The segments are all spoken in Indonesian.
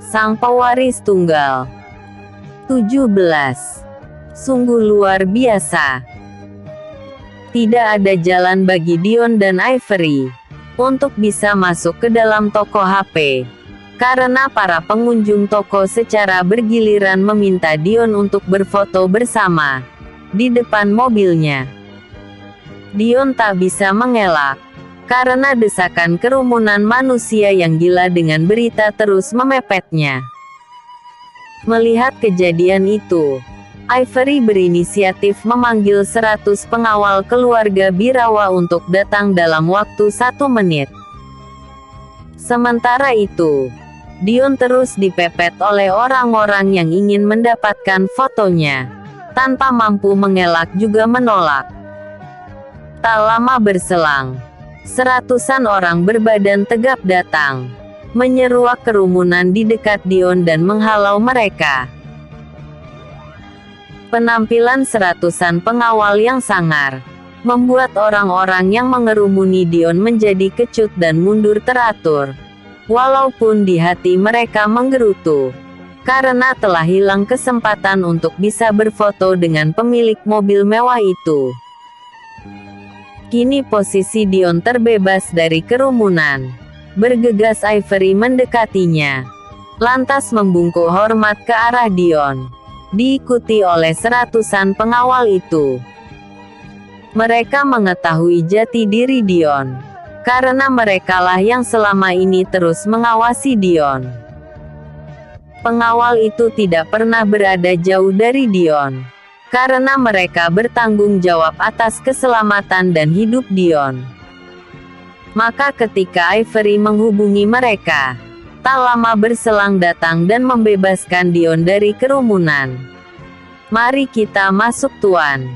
sang pewaris tunggal. 17. Sungguh luar biasa. Tidak ada jalan bagi Dion dan Ivory untuk bisa masuk ke dalam toko HP, karena para pengunjung toko secara bergiliran meminta Dion untuk berfoto bersama di depan mobilnya. Dion tak bisa mengelak, karena desakan kerumunan manusia yang gila dengan berita terus memepetnya. Melihat kejadian itu, Ivory berinisiatif memanggil 100 pengawal keluarga Birawa untuk datang dalam waktu 1 menit. Sementara itu, Dion terus dipepet oleh orang-orang yang ingin mendapatkan fotonya, tanpa mampu mengelak juga menolak. Tak lama berselang, seratusan orang berbadan tegap datang, menyeruak kerumunan di dekat Dion dan menghalau mereka. Penampilan seratusan pengawal yang sangar membuat orang-orang yang mengerumuni Dion menjadi kecut dan mundur teratur, walaupun di hati mereka menggerutu, karena telah hilang kesempatan untuk bisa berfoto dengan pemilik mobil mewah itu. Kini posisi Dion terbebas dari kerumunan. Bergegas Ivory mendekatinya, lantas membungkuk hormat ke arah Dion, diikuti oleh seratusan pengawal itu. Mereka mengetahui jati diri Dion, karena merekalah yang selama ini terus mengawasi Dion. Pengawal itu tidak pernah berada jauh dari Dion, karena mereka bertanggung jawab atas keselamatan dan hidup Dion. Maka ketika Ivory menghubungi mereka, tak lama berselang datang dan membebaskan Dion dari kerumunan. "Mari kita masuk tuan,"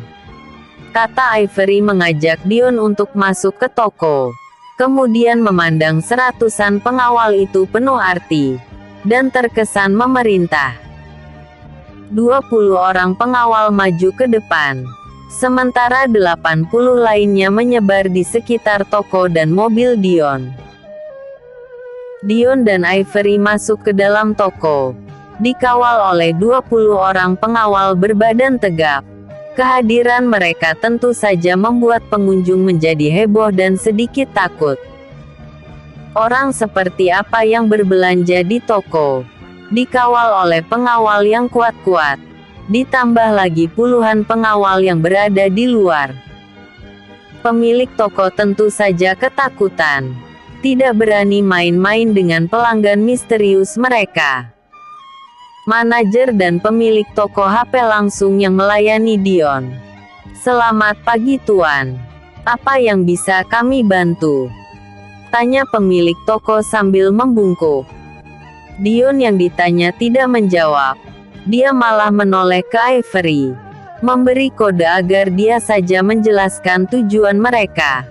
kata Ivory mengajak Dion untuk masuk ke toko. Kemudian memandang seratusan pengawal itu penuh arti dan terkesan memerintah. 20 orang pengawal maju ke depan, sementara 80 lainnya menyebar di sekitar toko dan mobil Dion. Dion dan Ivory masuk ke dalam toko, dikawal oleh 20 orang pengawal berbadan tegap. Kehadiran mereka tentu saja membuat pengunjung menjadi heboh dan sedikit takut. Orang seperti apa yang berbelanja di toko, dikawal oleh pengawal yang kuat-kuat, ditambah lagi puluhan pengawal yang berada di luar. Pemilik toko tentu saja ketakutan, tidak berani main-main dengan pelanggan misterius mereka. Manajer dan pemilik toko HP langsung yang melayani Dion. "Selamat pagi tuan. Apa yang bisa kami bantu?" tanya pemilik toko sambil membungkuk. Dion yang ditanya tidak menjawab. Dia malah menoleh ke Ivory, memberi kode agar dia saja menjelaskan tujuan mereka.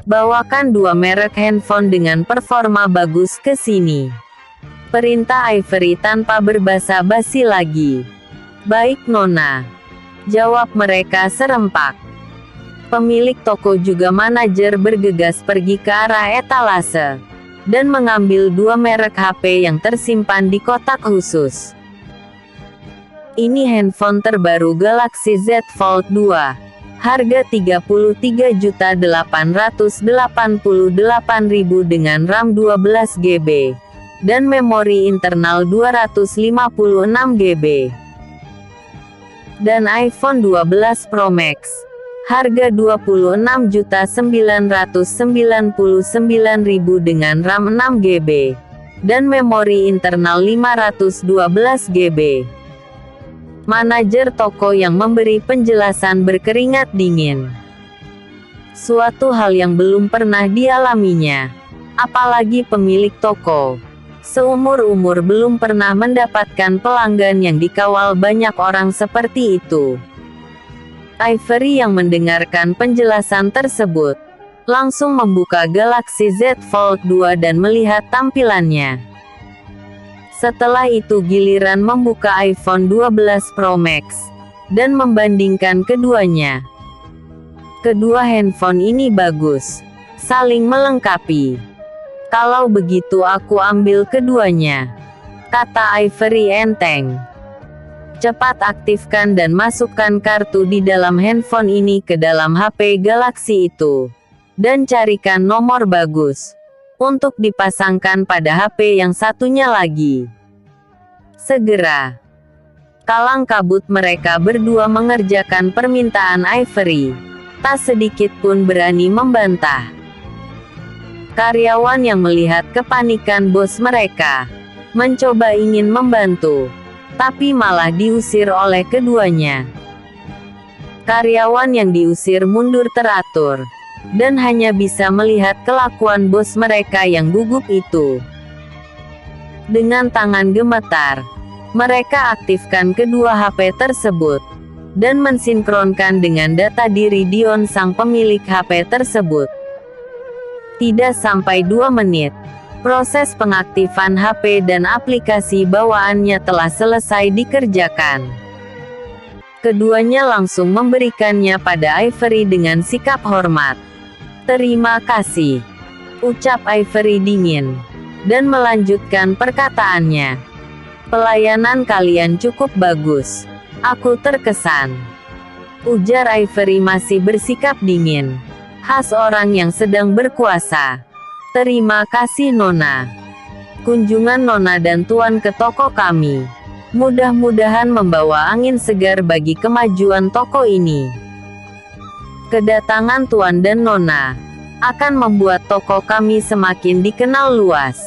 "Bawakan 2 merek handphone dengan performa bagus ke sini," perintah Ivory tanpa berbasa-basi lagi. "Baik nona," jawab mereka serempak. Pemilik toko juga manajer bergegas pergi ke arah etalase, dan mengambil 2 merek HP yang tersimpan di kotak khusus. "Ini handphone terbaru Galaxy Z Fold 2. Harga 33.888.000 dengan RAM 12 GB. Dan memori internal 256 GB. Dan iPhone 12 Pro Max. Harga 26.999.000 dengan RAM 6 GB. Dan memori internal 512 GB. Manajer toko yang memberi penjelasan berkeringat dingin. Suatu hal yang belum pernah dialaminya. Apalagi pemilik toko. Seumur-umur belum pernah mendapatkan pelanggan yang dikawal banyak orang seperti itu. Ivory yang mendengarkan penjelasan tersebut, langsung membuka Galaxy Z Fold 2 dan melihat tampilannya. Setelah itu giliran membuka iPhone 12 Pro Max, dan membandingkan keduanya. Kedua handphone ini bagus, saling melengkapi. Kalau begitu aku ambil keduanya, kata Ivory enteng. Cepat aktifkan dan masukkan kartu di dalam handphone ini ke dalam HP Galaxy itu. Dan carikan nomor bagus untuk dipasangkan pada HP yang satunya lagi. Segera. Kalang kabut mereka berdua mengerjakan permintaan Ivory. Tak sedikit pun berani membantah. Karyawan yang melihat kepanikan bos mereka mencoba ingin membantu, tapi malah diusir oleh keduanya. Karyawan yang diusir mundur teratur, dan hanya bisa melihat kelakuan bos mereka yang gugup itu. Dengan tangan gemetar, mereka aktifkan kedua HP tersebut, dan mensinkronkan dengan data diri Dion sang pemilik HP tersebut. Tidak sampai 2 menit, proses pengaktifan HP dan aplikasi bawaannya telah selesai dikerjakan. Keduanya langsung memberikannya pada Ivory dengan sikap hormat. "Terima kasih," ucap Ivory dingin, dan melanjutkan perkataannya. "Pelayanan kalian cukup bagus. Aku terkesan," ujar Ivory masih bersikap dingin. Khas orang yang sedang berkuasa. "Terima kasih Nona. Kunjungan Nona dan Tuan ke toko kami mudah-mudahan membawa angin segar bagi kemajuan toko ini. Kedatangan Tuan dan Nona akan membuat toko kami semakin dikenal luas."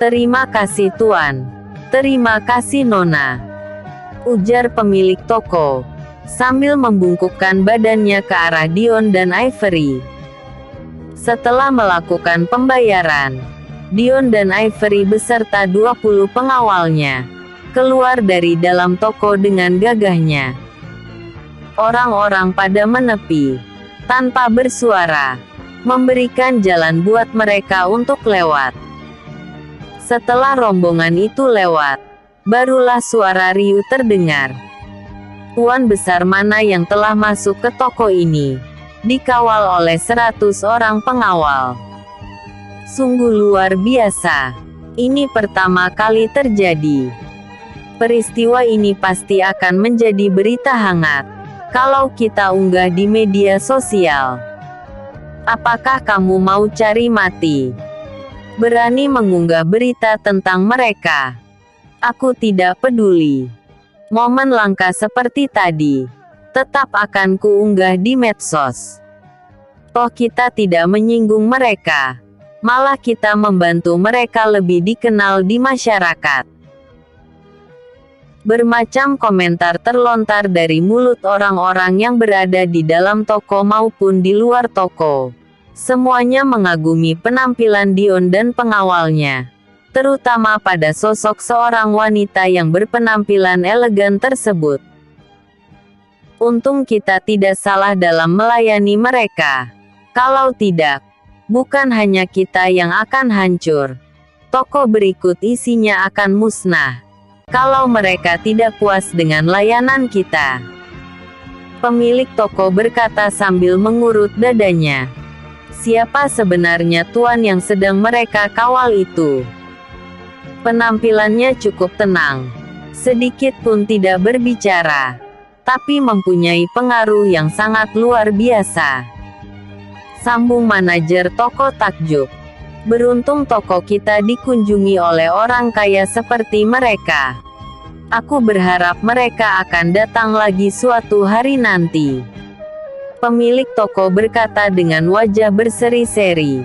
"Terima kasih Tuan. Terima kasih Nona," ujar pemilik toko, sambil membungkukkan badannya ke arah Dion dan Ivory. Setelah melakukan pembayaran, Dion dan Ivory beserta 20 pengawalnya keluar dari dalam toko dengan gagahnya. Orang-orang pada menepi, tanpa bersuara, memberikan jalan buat mereka untuk lewat. Setelah rombongan itu lewat, barulah suara riuh terdengar. "Tuan besar mana yang telah masuk ke toko ini, dikawal oleh 100 orang pengawal. Sungguh luar biasa. Ini pertama kali terjadi. Peristiwa ini pasti akan menjadi berita hangat kalau kita unggah di media sosial. Apakah kamu mau cari mati? Berani mengunggah berita tentang mereka? Aku tidak peduli. Momen langka seperti tadi tetap akan kuunggah di medsos. Toh kita tidak menyinggung mereka, malah kita membantu mereka lebih dikenal di masyarakat." Bermacam komentar terlontar dari mulut orang-orang yang berada di dalam toko maupun di luar toko. Semuanya mengagumi penampilan Dion dan pengawalnya, terutama pada sosok seorang wanita yang berpenampilan elegan tersebut. Untung kita tidak salah dalam melayani mereka. Kalau tidak, bukan hanya kita yang akan hancur. Toko berikut isinya akan musnah kalau mereka tidak puas dengan layanan kita. Pemilik toko berkata sambil mengurut dadanya. Siapa sebenarnya tuan yang sedang mereka kawal itu? Penampilannya cukup tenang, sedikit pun tidak berbicara, tapi mempunyai pengaruh yang sangat luar biasa. Sambung manajer toko takjub. Beruntung toko kita dikunjungi oleh orang kaya seperti mereka. Aku berharap mereka akan datang lagi suatu hari nanti. Pemilik toko berkata dengan wajah berseri-seri.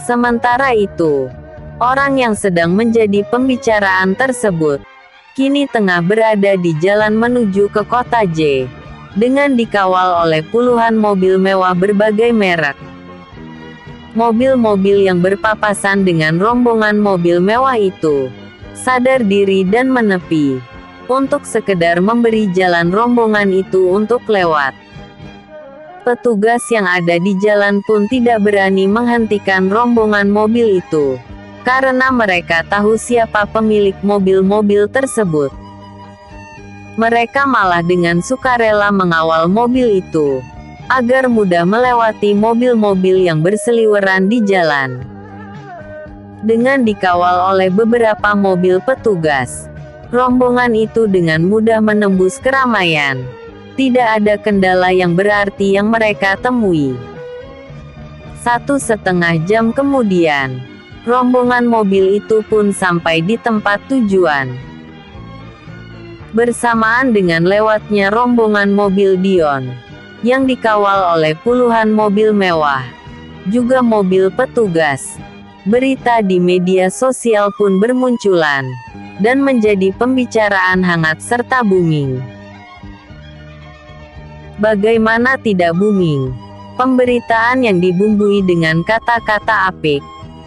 Sementara itu, orang yang sedang menjadi pembicaraan tersebut kini tengah berada di jalan menuju ke kota J, dengan dikawal oleh puluhan mobil mewah berbagai merek. Mobil-mobil yang berpapasan dengan rombongan mobil mewah itu sadar diri dan menepi untuk sekedar memberi jalan rombongan itu untuk lewat. Petugas yang ada di jalan pun tidak berani menghentikan rombongan mobil itu, karena mereka tahu siapa pemilik mobil-mobil tersebut. Mereka malah dengan sukarela mengawal mobil itu agar mudah melewati mobil-mobil yang berseliweran di jalan. Dengan dikawal oleh beberapa mobil petugas, rombongan itu dengan mudah menembus keramaian. Tidak ada kendala yang berarti yang mereka temui. 1,5 jam kemudian, rombongan mobil itu pun sampai di tempat tujuan. Bersamaan dengan lewatnya rombongan mobil Dion, yang dikawal oleh puluhan mobil mewah, juga mobil petugas, berita di media sosial pun bermunculan, dan menjadi pembicaraan hangat serta booming. Bagaimana tidak booming? Pemberitaan yang dibumbui dengan kata-kata apik,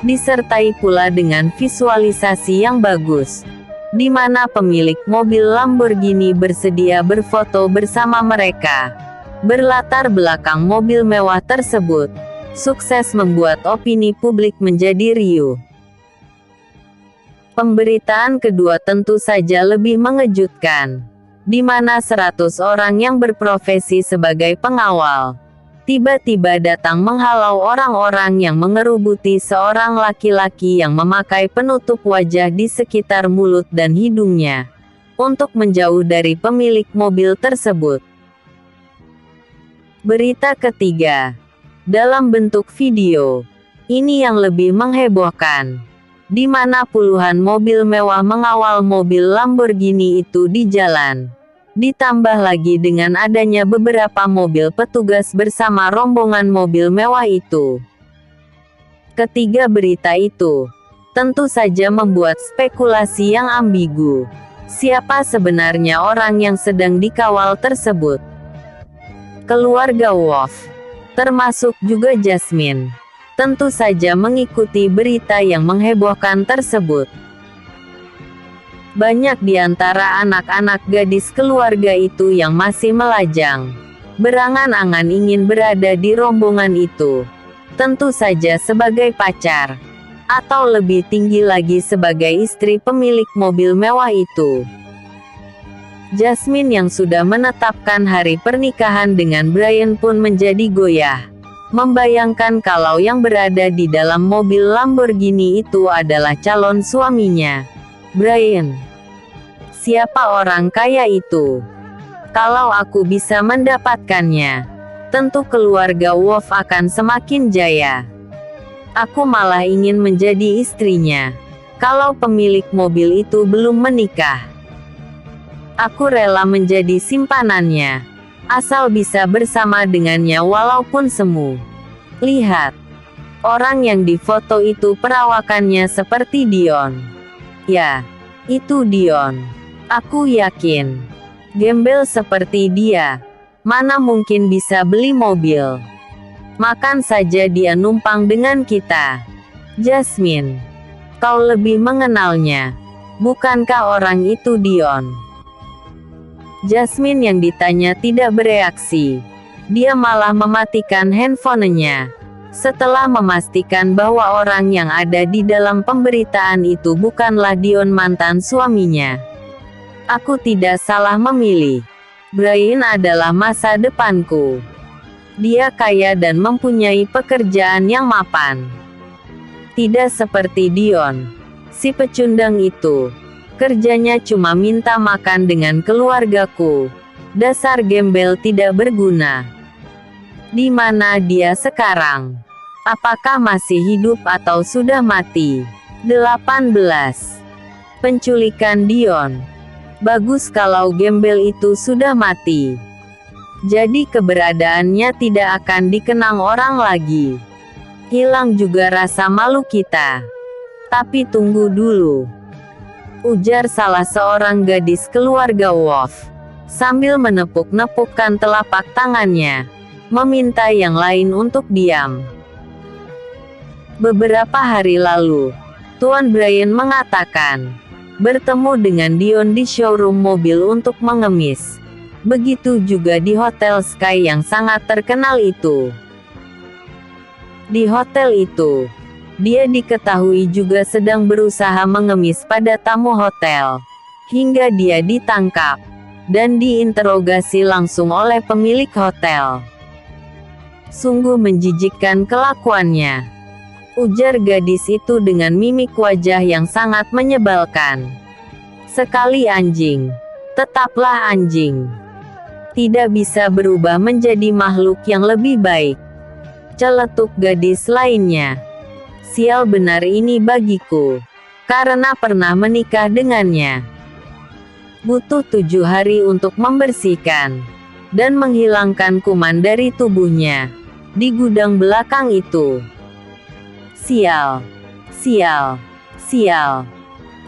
disertai pula dengan visualisasi yang bagus, di mana pemilik mobil Lamborghini bersedia berfoto bersama mereka. Berlatar belakang mobil mewah tersebut, sukses membuat opini publik menjadi riuh. Pemberitaan kedua tentu saja lebih mengejutkan, di mana 100 orang yang berprofesi sebagai pengawal, tiba-tiba datang menghalau orang-orang yang mengerubuti seorang laki-laki yang memakai penutup wajah di sekitar mulut dan hidungnya, untuk menjauh dari pemilik mobil tersebut. Berita ketiga, dalam bentuk video, ini yang lebih menghebohkan, di mana puluhan mobil mewah mengawal mobil Lamborghini itu di jalan. Ditambah lagi dengan adanya beberapa mobil petugas bersama rombongan mobil mewah itu. Ketiga berita itu, tentu saja membuat spekulasi yang ambigu. Siapa sebenarnya orang yang sedang dikawal tersebut? Keluarga Wolf, termasuk juga Jasmine, tentu saja mengikuti berita yang menghebohkan tersebut. Banyak di antara anak-anak gadis keluarga itu yang masih melajang, berangan-angan ingin berada di rombongan itu, tentu saja sebagai pacar, atau lebih tinggi lagi sebagai istri pemilik mobil mewah itu. Jasmine yang sudah menetapkan hari pernikahan dengan Brian pun menjadi goyah, membayangkan kalau yang berada di dalam mobil Lamborghini itu adalah calon suaminya, Brian. Siapa orang kaya itu? Kalau aku bisa mendapatkannya, tentu keluarga Wolf akan semakin jaya. Aku malah ingin menjadi istrinya. Kalau pemilik mobil itu belum menikah, aku rela menjadi simpanannya, asal bisa bersama dengannya walaupun semu. Lihat, orang yang difoto itu perawakannya seperti Dion. Ya, itu Dion. Aku yakin, gembel seperti dia, mana mungkin bisa beli mobil. Makan saja dia numpang dengan kita. Jasmine, kau lebih mengenalnya. Bukankah orang itu Dion? Jasmine yang ditanya tidak bereaksi. Dia malah mematikan handphonenya, setelah memastikan bahwa orang yang ada di dalam pemberitaan itu bukanlah Dion, mantan suaminya. Aku tidak salah memilih. Brian adalah masa depanku. Dia kaya dan mempunyai pekerjaan yang mapan. Tidak seperti Dion, si pecundang itu. Kerjanya cuma minta makan dengan keluargaku. Dasar gembel tidak berguna. Di mana dia sekarang? Apakah masih hidup atau sudah mati? 18. Penculikan Dion. Bagus kalau gembel itu sudah mati. Jadi keberadaannya tidak akan dikenang orang lagi. Hilang juga rasa malu kita. Tapi tunggu dulu, ujar salah seorang gadis keluarga Wolf, sambil menepuk-nepukkan telapak tangannya, meminta yang lain untuk diam. Beberapa hari lalu, Tuan Brian mengatakan, bertemu dengan Dion di showroom mobil untuk mengemis. Begitu juga di Hotel Sky yang sangat terkenal itu. Di hotel itu, dia diketahui juga sedang berusaha mengemis pada tamu hotel, hingga dia ditangkap dan diinterogasi langsung oleh pemilik hotel. Sungguh menjijikkan kelakuannya. ujar gadis itu dengan mimik wajah yang sangat menyebalkan. Sekali anjing, tetaplah anjing. Tidak bisa berubah menjadi makhluk yang lebih baik. Celetuk gadis lainnya. Sial benar ini bagiku, karena pernah menikah dengannya. Butuh 7 hari untuk membersihkan dan menghilangkan kuman dari tubuhnya di gudang belakang itu. Sial, sial, sial,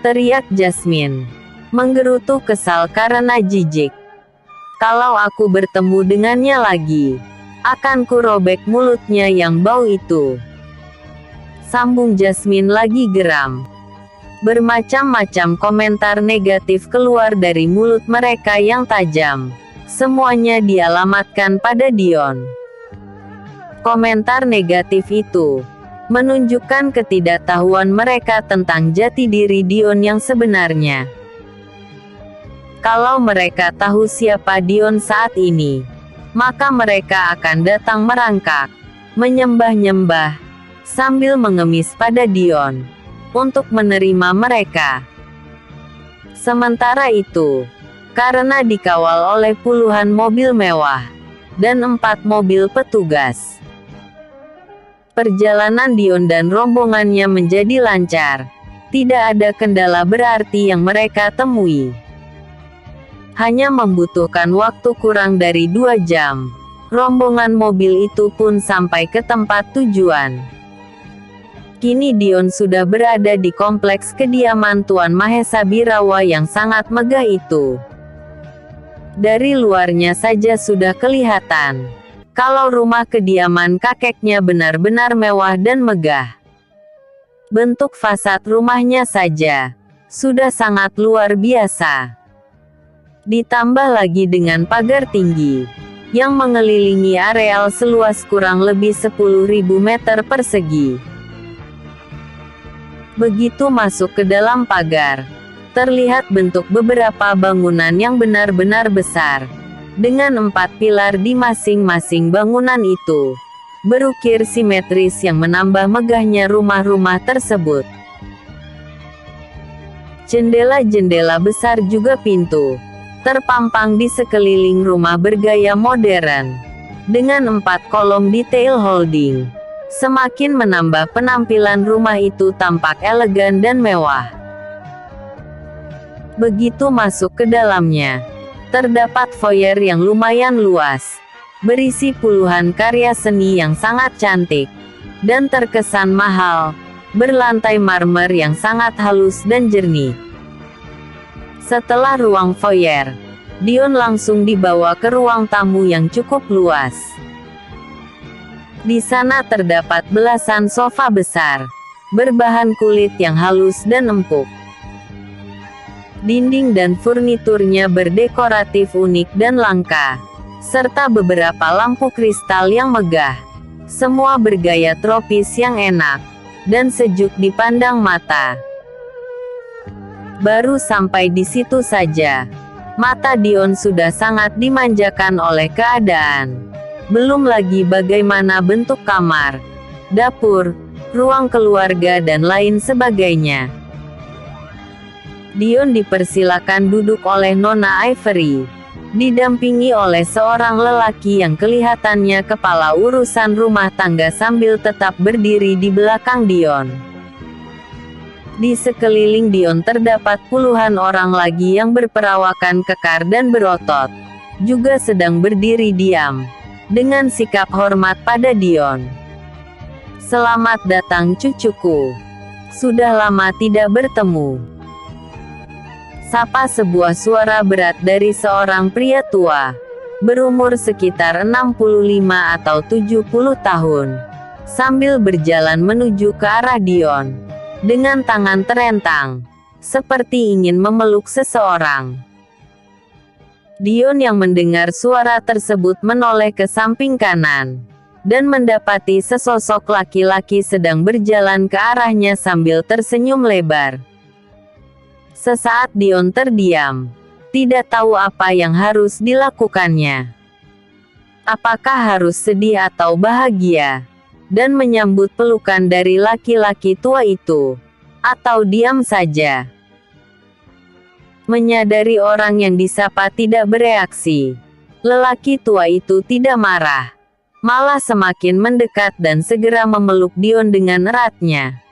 teriak Jasmine, menggerutu kesal karena jijik. Kalau aku bertemu dengannya lagi, akan kurobek mulutnya yang bau itu. Sambung Jasmine lagi geram. Bermacam-macam komentar negatif keluar dari mulut mereka yang tajam. Semuanya dialamatkan pada Dion. Komentar negatif itu menunjukkan ketidaktahuan mereka tentang jati diri Dion yang sebenarnya. Kalau mereka tahu siapa Dion saat ini, maka mereka akan datang merangkak, menyembah-nyembah, sambil mengemis pada Dion, untuk menerima mereka. Sementara itu, karena dikawal oleh puluhan mobil mewah, dan 4 mobil petugas, perjalanan Dion dan rombongannya menjadi lancar. Tidak ada kendala berarti yang mereka temui. Hanya membutuhkan waktu kurang dari 2 jam. Rombongan mobil itu pun sampai ke tempat tujuan. Kini Dion sudah berada di kompleks kediaman Tuan Mahesa Birawa yang sangat megah itu. Dari luarnya saja sudah kelihatan kalau rumah kediaman kakeknya benar-benar mewah dan megah. Bentuk fasad rumahnya saja sudah sangat luar biasa. Ditambah lagi dengan pagar tinggi yang mengelilingi areal seluas kurang lebih 10.000 meter persegi. Begitu masuk ke dalam pagar, terlihat bentuk beberapa bangunan yang benar-benar besar, dengan 4 pilar di masing-masing bangunan itu, berukir simetris yang menambah megahnya rumah-rumah tersebut. Jendela-jendela besar juga pintu terpampang di sekeliling rumah bergaya modern, dengan 4 kolom detail holding, semakin menambah penampilan rumah itu tampak elegan dan mewah. Begitu masuk ke dalamnya, terdapat foyer yang lumayan luas, berisi puluhan karya seni yang sangat cantik, dan terkesan mahal, berlantai marmer yang sangat halus dan jernih. Setelah ruang foyer, Dion langsung dibawa ke ruang tamu yang cukup luas. Di sana terdapat belasan sofa besar, berbahan kulit yang halus dan empuk. Dinding dan furniturnya berdekoratif unik dan langka, serta beberapa lampu kristal yang megah. Semua bergaya tropis yang enak dan sejuk dipandang mata. Baru sampai di situ saja, mata Dion sudah sangat dimanjakan oleh keadaan. Belum lagi bagaimana bentuk kamar, dapur, ruang keluarga dan lain sebagainya. Dion dipersilakan duduk oleh Nona Ivory, didampingi oleh seorang lelaki yang kelihatannya kepala urusan rumah tangga sambil tetap berdiri di belakang Dion. Di sekeliling Dion terdapat puluhan orang lagi yang berperawakan kekar dan berotot, juga sedang berdiri diam, dengan sikap hormat pada Dion. "Selamat datang cucuku. Sudah lama tidak bertemu," sapa sebuah suara berat dari seorang pria tua, berumur sekitar 65 atau 70 tahun, sambil berjalan menuju ke arah Dion, dengan tangan terentang, seperti ingin memeluk seseorang. Dion yang mendengar suara tersebut menoleh ke samping kanan, dan mendapati sesosok laki-laki sedang berjalan ke arahnya sambil tersenyum lebar. Sesaat Dion terdiam, tidak tahu apa yang harus dilakukannya. Apakah harus sedih atau bahagia? dan menyambut pelukan dari laki-laki tua itu, atau diam saja. Menyadari orang yang disapa tidak bereaksi, lelaki tua itu tidak marah, malah semakin mendekat dan segera memeluk Dion dengan eratnya.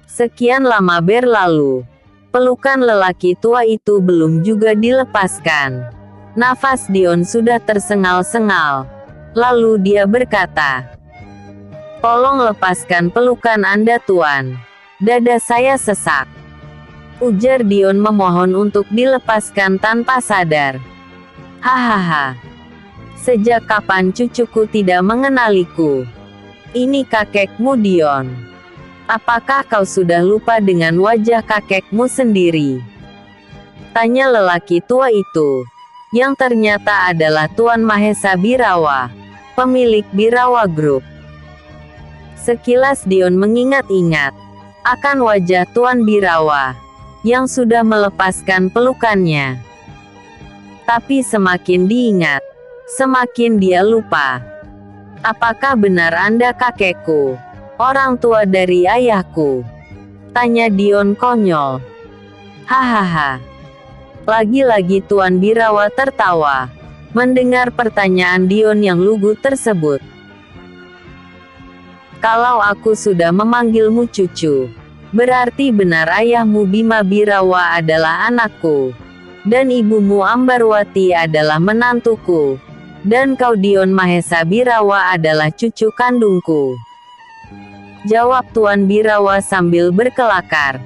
Sekian lama berlalu, pelukan lelaki tua itu belum juga dilepaskan. Nafas Dion sudah tersengal-sengal. Lalu dia berkata, "Tolong lepaskan pelukan Anda, Tuan. Dada saya sesak." Ujar Dion memohon untuk dilepaskan tanpa sadar. "Hahaha. Sejak kapan cucuku tidak mengenaliku? Ini kakekmu, Dion. Apakah kau sudah lupa dengan wajah kakekmu sendiri?" Tanya lelaki tua itu, yang ternyata adalah Tuan Mahesa Birawa, pemilik Birawa Group. Sekilas Dion mengingat-ingat akan wajah Tuan Birawa, yang sudah melepaskan pelukannya. Tapi semakin diingat, semakin dia lupa. "Apakah benar Anda kakekku, orang tua dari ayahku?" Tanya Dion konyol. "Hahaha." Lagi-lagi Tuan Birawa tertawa, mendengar pertanyaan Dion yang lugu tersebut. "Kalau aku sudah memanggilmu cucu, berarti benar ayahmu Bima Birawa adalah anakku, dan ibumu Ambarwati adalah menantuku, dan kau Dion Mahesa Birawa adalah cucu kandungku." Jawab Tuan Birawa sambil berkelakar.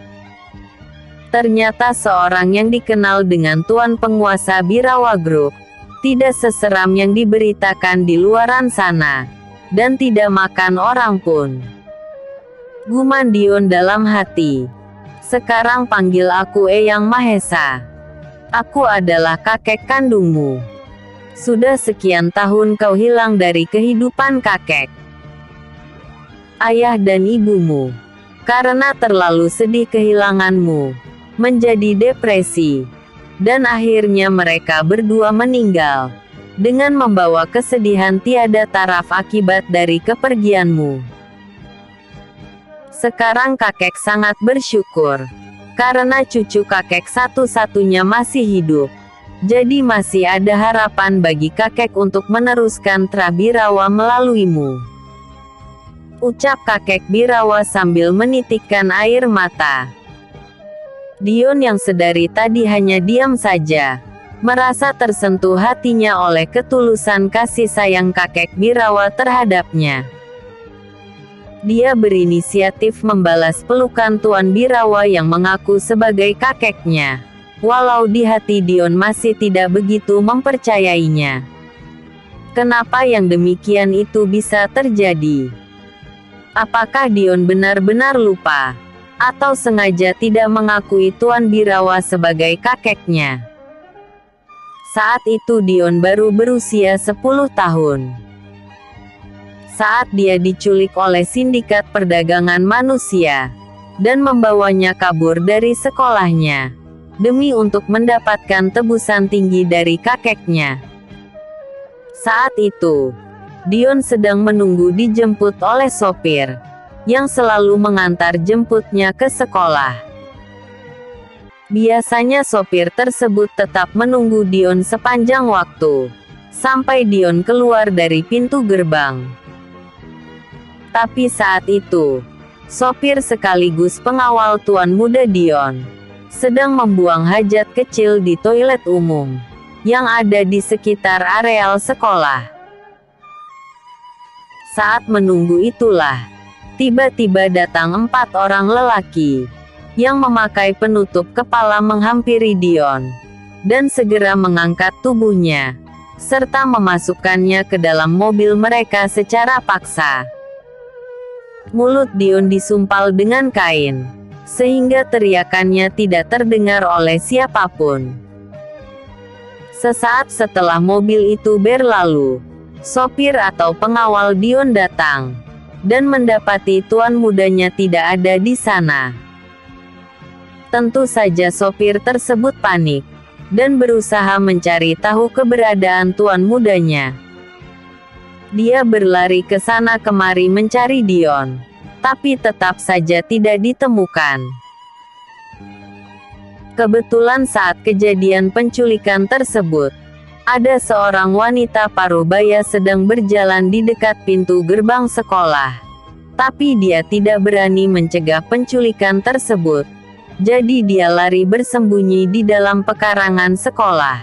Ternyata seorang yang dikenal dengan Tuan Penguasa Birawa Group, tidak seseram yang diberitakan di luaran sana, dan tidak makan orang pun. Guman Dion dalam hati. "Sekarang panggil aku Eyang Mahesa. Aku adalah kakek kandungmu. Sudah sekian tahun kau hilang dari kehidupan kakek, ayah dan ibumu. Karena terlalu sedih kehilanganmu, menjadi depresi. Dan akhirnya mereka berdua meninggal, dengan membawa kesedihan tiada taraf akibat dari kepergianmu. Sekarang kakek sangat bersyukur, karena cucu kakek satu-satunya masih hidup. Jadi masih ada harapan bagi kakek untuk meneruskan Tra Birawa melaluimu." Ucap kakek Birawa sambil menitikkan air mata. Dion yang sedari tadi hanya diam saja, merasa tersentuh hatinya oleh ketulusan kasih sayang kakek Birawa terhadapnya. Dia berinisiatif membalas pelukan Tuan Birawa yang mengaku sebagai kakeknya, walau di hati Dion masih tidak begitu mempercayainya. Kenapa yang demikian itu bisa terjadi? Apakah Dion benar-benar lupa, atau sengaja tidak mengakui Tuan Birawa sebagai kakeknya? Saat itu Dion baru berusia 10 tahun. Saat dia diculik oleh sindikat perdagangan manusia, dan membawanya kabur dari sekolahnya, demi untuk mendapatkan tebusan tinggi dari kakeknya. Saat itu, Dion sedang menunggu dijemput oleh sopir, yang selalu mengantar jemputnya ke sekolah. Biasanya sopir tersebut tetap menunggu Dion sepanjang waktu, sampai Dion keluar dari pintu gerbang. Tapi saat itu, sopir sekaligus pengawal tuan muda Dion, sedang membuang hajat kecil di toilet umum, yang ada di sekitar areal sekolah. Saat menunggu itulah, tiba-tiba datang 4 orang lelaki, yang memakai penutup kepala menghampiri Dion, dan segera mengangkat tubuhnya, serta memasukkannya ke dalam mobil mereka secara paksa. Mulut Dion disumpal dengan kain, sehingga teriakannya tidak terdengar oleh siapapun. Sesaat setelah mobil itu berlalu, sopir atau pengawal Dion datang, dan mendapati tuan mudanya tidak ada di sana. Tentu saja sopir tersebut panik, dan berusaha mencari tahu keberadaan tuan mudanya. Dia berlari ke sana kemari mencari Dion, tapi tetap saja tidak ditemukan. Kebetulan saat kejadian penculikan tersebut, ada seorang wanita parubaya sedang berjalan di dekat pintu gerbang sekolah. Tapi dia tidak berani mencegah penculikan tersebut. Jadi dia lari bersembunyi di dalam pekarangan sekolah.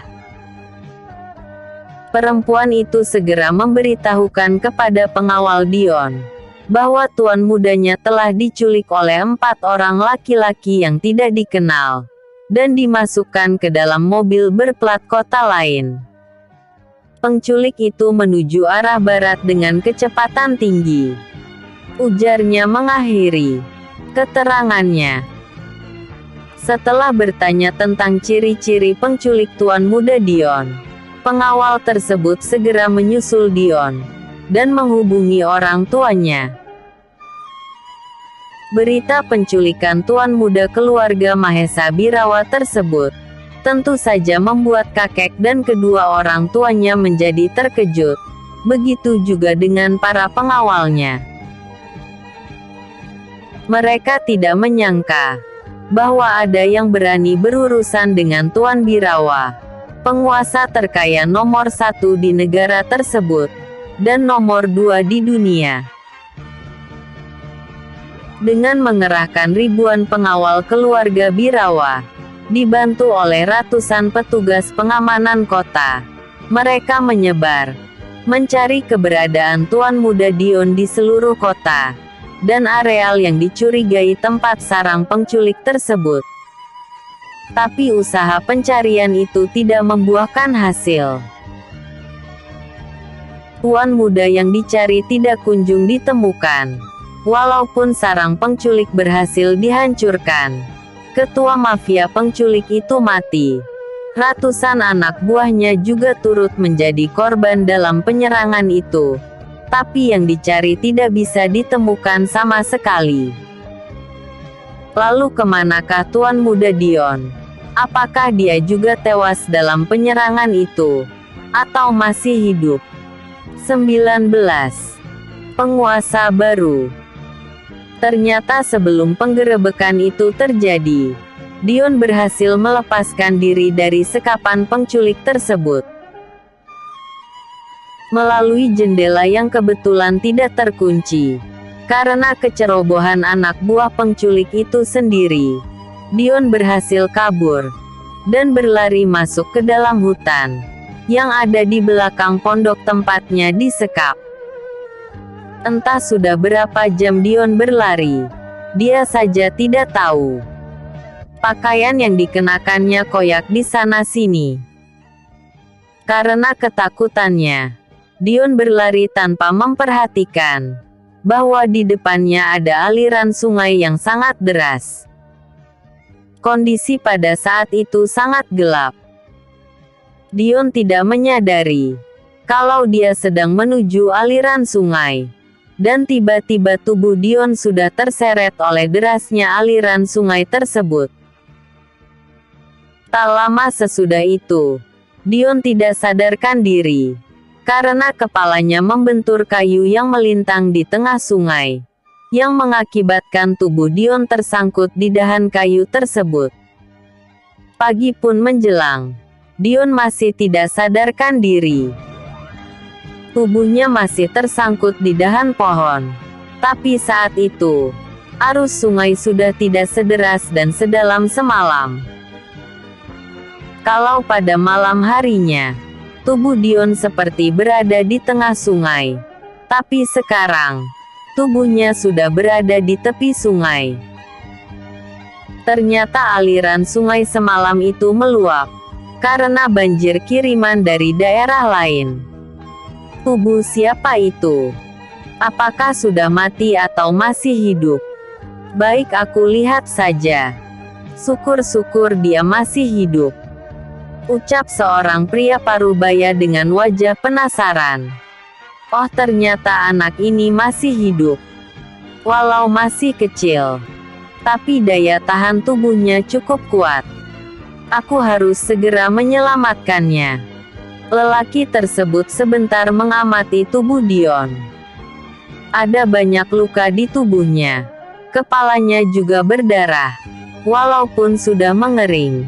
Perempuan itu segera memberitahukan kepada pengawal Dion bahwa tuan mudanya telah diculik oleh 4 orang laki-laki yang tidak dikenal dan dimasukkan ke dalam mobil berplat kota lain. Penculik itu menuju arah barat dengan kecepatan tinggi. Ujarnya mengakhiri keterangannya. Setelah bertanya tentang ciri-ciri penculik tuan muda Dion, pengawal tersebut segera menyusul Dion dan menghubungi orang tuanya. Berita penculikan tuan muda keluarga Mahesa Birawa tersebut tentu saja membuat kakek dan kedua orang tuanya menjadi terkejut. Begitu juga dengan para pengawalnya. Mereka tidak menyangka bahwa ada yang berani berurusan dengan Tuan Birawa, penguasa terkaya nomor 1 di negara tersebut, dan nomor 2 di dunia. Dengan mengerahkan ribuan pengawal keluarga Birawa, dibantu oleh ratusan petugas pengamanan kota, mereka menyebar, mencari keberadaan Tuan Muda Dion di seluruh kota, dan areal yang dicurigai tempat sarang penculik tersebut. Tapi usaha pencarian itu tidak membuahkan hasil. Tuan muda yang dicari tidak kunjung ditemukan. Walaupun sarang penculik berhasil dihancurkan, ketua mafia penculik itu mati. Ratusan anak buahnya juga turut menjadi korban dalam penyerangan itu. Tapi yang dicari tidak bisa ditemukan sama sekali. Lalu kemanakah Tuan Muda Dion? Apakah dia juga tewas dalam penyerangan itu? Atau masih hidup? 19. Penguasa baru. Ternyata sebelum penggerebekan itu terjadi, Dion berhasil melepaskan diri dari sekapan penculik tersebut. Melalui jendela yang kebetulan tidak terkunci. Karena kecerobohan anak buah penculik itu sendiri, Dion berhasil kabur dan berlari masuk ke dalam hutan yang ada di belakang pondok tempatnya disekap. Entah sudah berapa jam Dion berlari, dia saja tidak tahu. Pakaian yang dikenakannya koyak di sana-sini. Karena ketakutannya, Dion berlari tanpa memperhatikan bahwa di depannya ada aliran sungai yang sangat deras. Kondisi pada saat itu sangat gelap. Dion tidak menyadari kalau dia sedang menuju aliran sungai, dan tiba-tiba tubuh Dion sudah terseret oleh derasnya aliran sungai tersebut. Tak lama sesudah itu, Dion tidak sadarkan diri karena kepalanya membentur kayu yang melintang di tengah sungai, yang mengakibatkan tubuh Dion tersangkut di dahan kayu tersebut. Pagi pun menjelang, Dion masih tidak sadarkan diri. Tubuhnya masih tersangkut di dahan pohon. Tapi saat itu, arus sungai sudah tidak sederas dan sedalam semalam. Kalau pada malam harinya, tubuh Dion seperti berada di tengah sungai. Tapi sekarang, tubuhnya sudah berada di tepi sungai. Ternyata aliran sungai semalam itu meluap karena banjir kiriman dari daerah lain. Tubuh siapa itu? Apakah sudah mati atau masih hidup? Baik, aku lihat saja. Syukur-syukur dia masih hidup, ucap seorang pria parubaya dengan wajah penasaran. Oh, ternyata anak ini masih hidup. Walau masih kecil, tapi daya tahan tubuhnya cukup kuat. Aku harus segera menyelamatkannya. Lelaki tersebut sebentar mengamati tubuh Dion. Ada banyak luka di tubuhnya. Kepalanya juga berdarah, walaupun sudah mengering.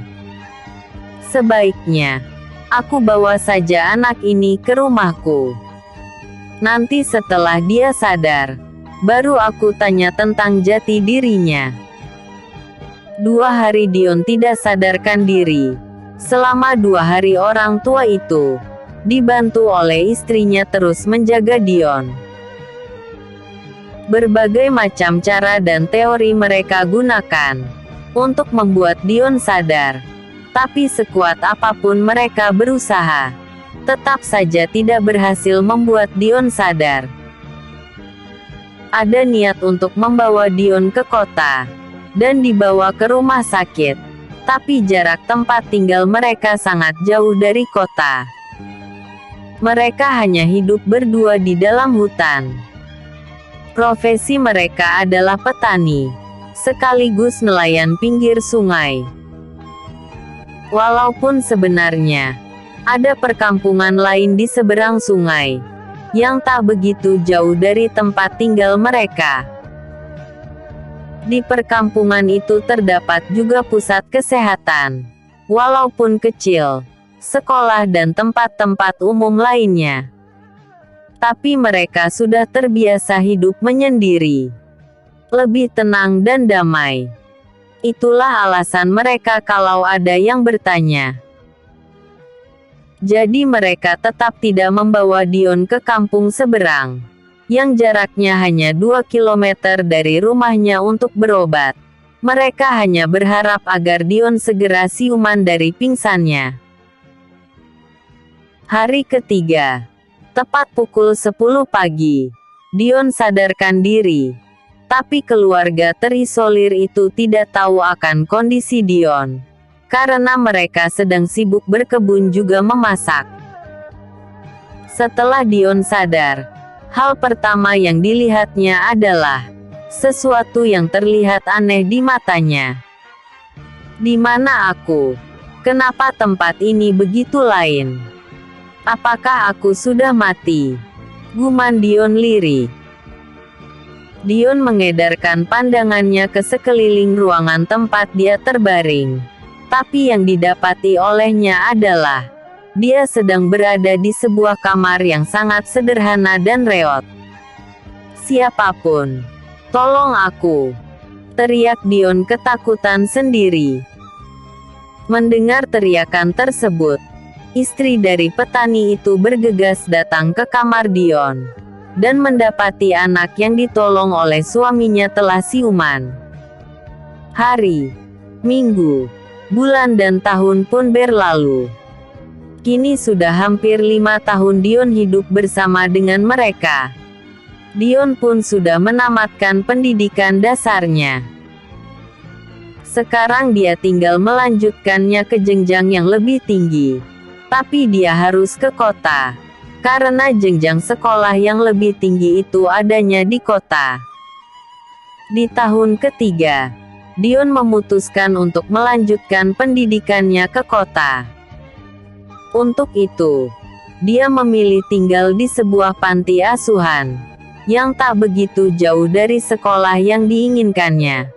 Sebaiknya aku bawa saja anak ini ke rumahku. Nanti setelah dia sadar, baru aku tanya tentang jati dirinya. 2 hari Dion tidak sadarkan diri. Selama 2 hari orang tua itu, dibantu oleh istrinya terus menjaga Dion. Berbagai macam cara dan teori mereka gunakan untuk membuat Dion sadar. Tapi sekuat apapun mereka berusaha, tetap saja tidak berhasil membuat Dion sadar. Ada niat untuk membawa Dion ke kota dan dibawa ke rumah sakit, tapi jarak tempat tinggal mereka sangat jauh dari kota. Mereka hanya hidup berdua di dalam hutan. Profesi mereka adalah petani, sekaligus nelayan pinggir sungai. Walaupun sebenarnya ada perkampungan lain di seberang sungai, yang tak begitu jauh dari tempat tinggal mereka. Di perkampungan itu terdapat juga pusat kesehatan, walaupun kecil, sekolah dan tempat-tempat umum lainnya. Tapi mereka sudah terbiasa hidup menyendiri, lebih tenang dan damai. Itulah alasan mereka kalau ada yang bertanya. Jadi mereka tetap tidak membawa Dion ke kampung seberang, yang jaraknya hanya 2 km dari rumahnya untuk berobat. Mereka hanya berharap agar Dion segera siuman dari pingsannya. Hari ketiga, tepat pukul 10 pagi, Dion sadarkan diri. Tapi keluarga terisolir itu tidak tahu akan kondisi Dion, karena mereka sedang sibuk berkebun juga memasak. Setelah Dion sadar, hal pertama yang dilihatnya adalah sesuatu yang terlihat aneh di matanya. Di mana aku? Kenapa tempat ini begitu lain? Apakah aku sudah mati? Guman Dion lirih. Dion mengedarkan pandangannya ke sekeliling ruangan tempat dia terbaring. Tapi yang didapati olehnya adalah dia sedang berada di sebuah kamar yang sangat sederhana dan reot. "Siapapun, tolong aku!" teriak Dion ketakutan sendiri. Mendengar teriakan tersebut, istri dari petani itu bergegas datang ke kamar Dion dan mendapati anak yang ditolong oleh suaminya telah siuman. Hari, minggu, bulan dan tahun pun berlalu. Kini sudah hampir 5 tahun Dion hidup bersama dengan mereka. Dion pun sudah menamatkan pendidikan dasarnya. Sekarang dia tinggal melanjutkannya ke jenjang yang lebih tinggi. Tapi dia harus ke kota, karena jenjang sekolah yang lebih tinggi itu adanya di kota. Di tahun ketiga, Dion memutuskan untuk melanjutkan pendidikannya ke kota. Untuk itu, dia memilih tinggal di sebuah panti asuhan, yang tak begitu jauh dari sekolah yang diinginkannya.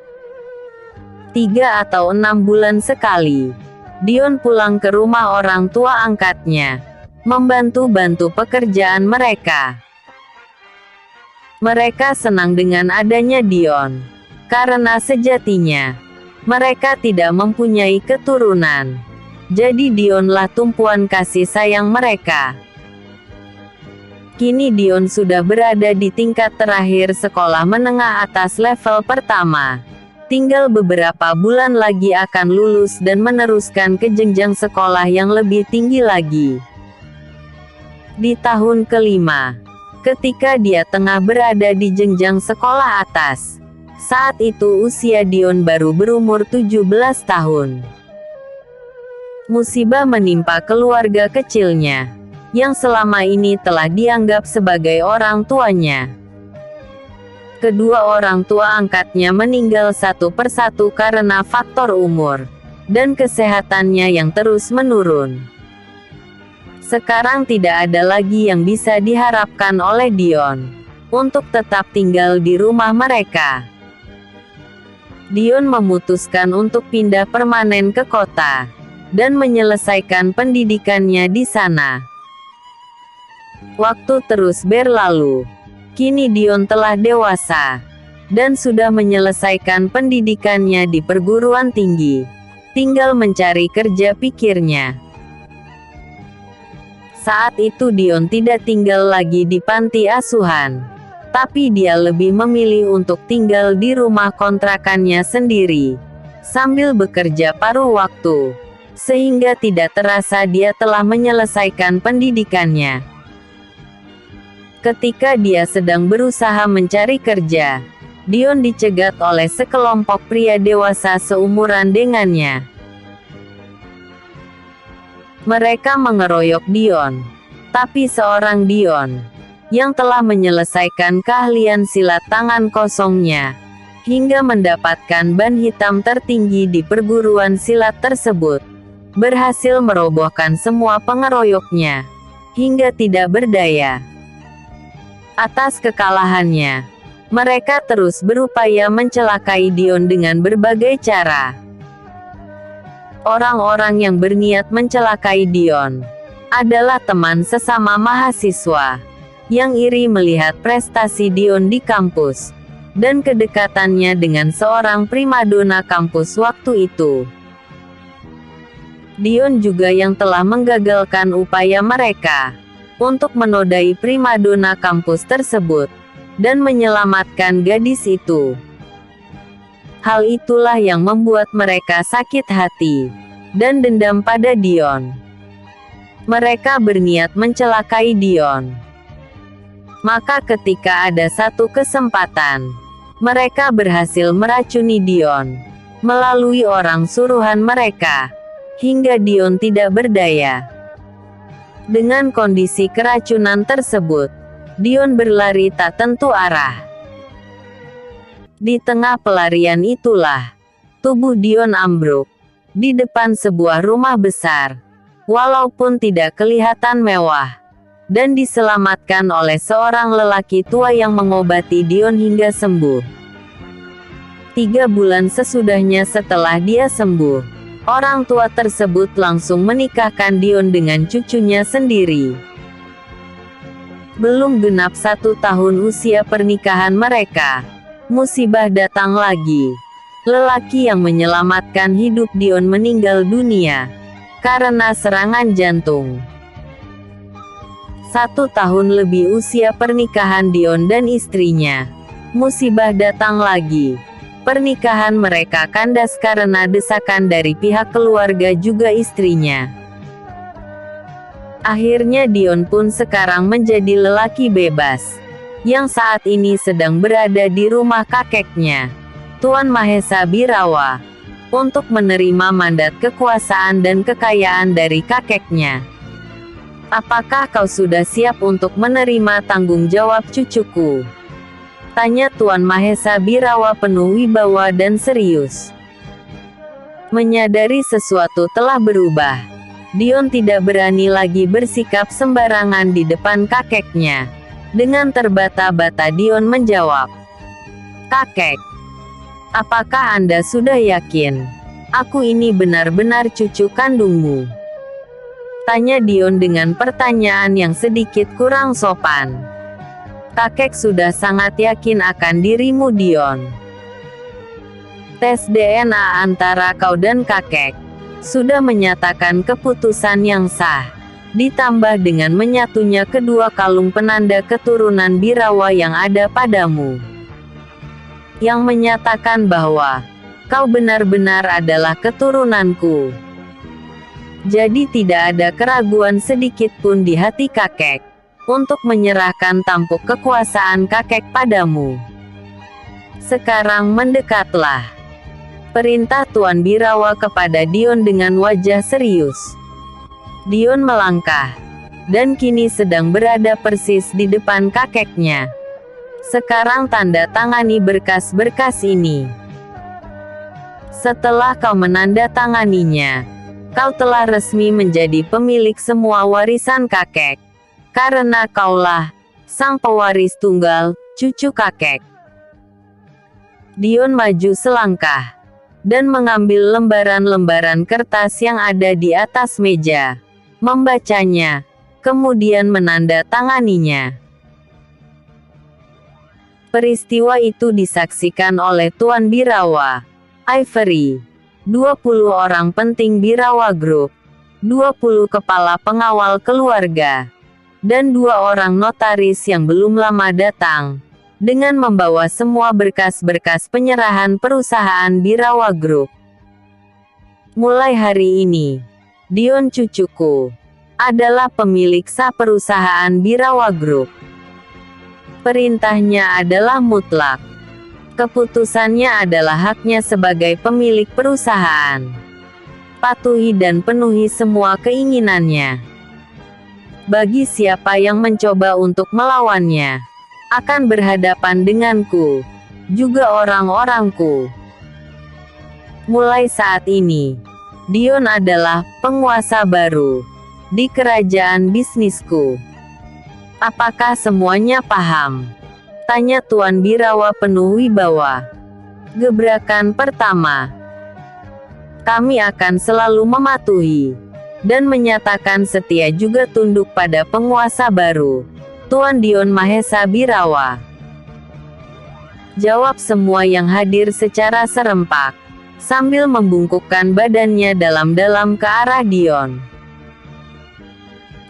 3 atau 6 bulan sekali, Dion pulang ke rumah orang tua angkatnya, membantu-bantu pekerjaan mereka. Mereka senang dengan adanya Dion, karena sejatinya, mereka tidak mempunyai keturunan. Jadi Dionlah tumpuan kasih sayang mereka. Kini Dion sudah berada di tingkat terakhir sekolah menengah atas level pertama. Tinggal beberapa bulan lagi akan lulus dan meneruskan ke jenjang sekolah yang lebih tinggi lagi. Di tahun kelima, ketika dia tengah berada di jenjang sekolah atas, saat itu usia Dion baru berumur 17 tahun. Musibah menimpa keluarga kecilnya, yang selama ini telah dianggap sebagai orang tuanya. Kedua orang tua angkatnya meninggal satu persatu karena faktor umur dan kesehatannya yang terus menurun. Sekarang tidak ada lagi yang bisa diharapkan oleh Dion untuk tetap tinggal di rumah mereka. Dion memutuskan untuk pindah permanen ke kota dan menyelesaikan pendidikannya di sana. Waktu terus berlalu. Kini Dion telah dewasa dan sudah menyelesaikan pendidikannya di perguruan tinggi. Tinggal mencari kerja, pikirnya. Saat itu Dion tidak tinggal lagi di panti asuhan, tapi dia lebih memilih untuk tinggal di rumah kontrakannya sendiri, sambil bekerja paruh waktu, sehingga tidak terasa dia telah menyelesaikan pendidikannya. Ketika dia sedang berusaha mencari kerja, Dion dicegat oleh sekelompok pria dewasa seumuran dengannya. Mereka mengeroyok Dion, tapi seorang Dion yang telah menyelesaikan keahlian silat tangan kosongnya hingga mendapatkan ban hitam tertinggi di perguruan silat tersebut, berhasil merobohkan semua pengeroyoknya hingga tidak berdaya. Atas kekalahannya, mereka terus berupaya mencelakai Dion dengan berbagai cara. Orang-orang yang berniat mencelakai Dion adalah teman sesama mahasiswa yang iri melihat prestasi Dion di kampus dan kedekatannya dengan seorang primadona kampus waktu itu. Dion juga yang telah menggagalkan upaya mereka untuk menodai primadona kampus tersebut dan menyelamatkan gadis itu. Hal itulah yang membuat mereka sakit hati dan dendam pada Dion. Mereka berniat mencelakai Dion. Maka ketika ada satu kesempatan, mereka berhasil meracuni Dion melalui orang suruhan mereka, hingga Dion tidak berdaya. Dengan kondisi keracunan tersebut, Dion berlari tak tentu arah. Di tengah pelarian itulah, tubuh Dion ambruk di depan sebuah rumah besar, walaupun tidak kelihatan mewah, dan diselamatkan oleh seorang lelaki tua yang mengobati Dion hingga sembuh. 3 bulan sesudahnya setelah dia sembuh, orang tua tersebut langsung menikahkan Dion dengan cucunya sendiri. Belum genap 1 tahun usia pernikahan mereka, musibah datang lagi. Lelaki yang menyelamatkan hidup Dion meninggal dunia karena serangan jantung. 1 tahun lebih usia pernikahan Dion dan istrinya, musibah datang lagi. Pernikahan mereka kandas karena desakan dari pihak keluarga juga istrinya. Akhirnya Dion pun sekarang menjadi lelaki bebas, yang saat ini sedang berada di rumah kakeknya, Tuan Mahesa Birawa, untuk menerima mandat kekuasaan dan kekayaan dari kakeknya. Apakah kau sudah siap untuk menerima tanggung jawab cucuku? Tanya Tuan Mahesa Birawa penuh wibawa dan serius. Menyadari sesuatu telah berubah, Dion tidak berani lagi bersikap sembarangan di depan kakeknya. Dengan terbata-bata Dion menjawab, "Kakek, apakah Anda sudah yakin aku ini benar-benar cucu kandungmu?" Tanya Dion dengan pertanyaan yang sedikit kurang sopan. Kakek sudah sangat yakin akan dirimu, Dion. Tes DNA antara kau dan kakek sudah menyatakan keputusan yang sah, ditambah dengan menyatunya kedua kalung penanda keturunan Birawa yang ada padamu, yang menyatakan bahwa kau benar-benar adalah keturunanku. Jadi tidak ada keraguan sedikit pun di hati kakek untuk menyerahkan tampuk kekuasaan kakek padamu. Sekarang mendekatlah. Perintah Tuan Birawa kepada Dion dengan wajah serius. Dion melangkah, dan kini sedang berada persis di depan kakeknya. Sekarang tanda tangani berkas-berkas ini. Setelah kau menandatanganinya, Kau telah resmi menjadi pemilik semua warisan kakek. Karena kaulah sang pewaris tunggal, cucu kakek. Dion maju selangkah dan mengambil lembaran-lembaran kertas yang ada di atas meja. Membacanya, kemudian menandatanganinya. Peristiwa itu disaksikan oleh Tuan Birawa, Ivory, 20 orang penting Birawa Group, 20 kepala pengawal keluarga, dan 2 orang notaris yang belum lama datang, dengan membawa semua berkas-berkas penyerahan perusahaan Birawa Group. Mulai hari ini, Dion cucuku adalah pemilik sah perusahaan Birawa Group. Perintahnya adalah mutlak. Keputusannya adalah haknya sebagai pemilik perusahaan. Patuhi dan penuhi semua keinginannya. Bagi siapa yang mencoba untuk melawannya, akan berhadapan denganku, juga orang-orangku. Mulai saat ini, Dion adalah penguasa baru di kerajaan bisnisku. Apakah semuanya paham? Tanya Tuan Birawa penuh wibawa. Gebrakan pertama. Kami akan selalu mematuhi dan menyatakan setia juga tunduk pada penguasa baru, Tuan Dion Mahesa Birawa. Jawab semua yang hadir secara serempak, sambil membungkukkan badannya dalam-dalam ke arah Dion.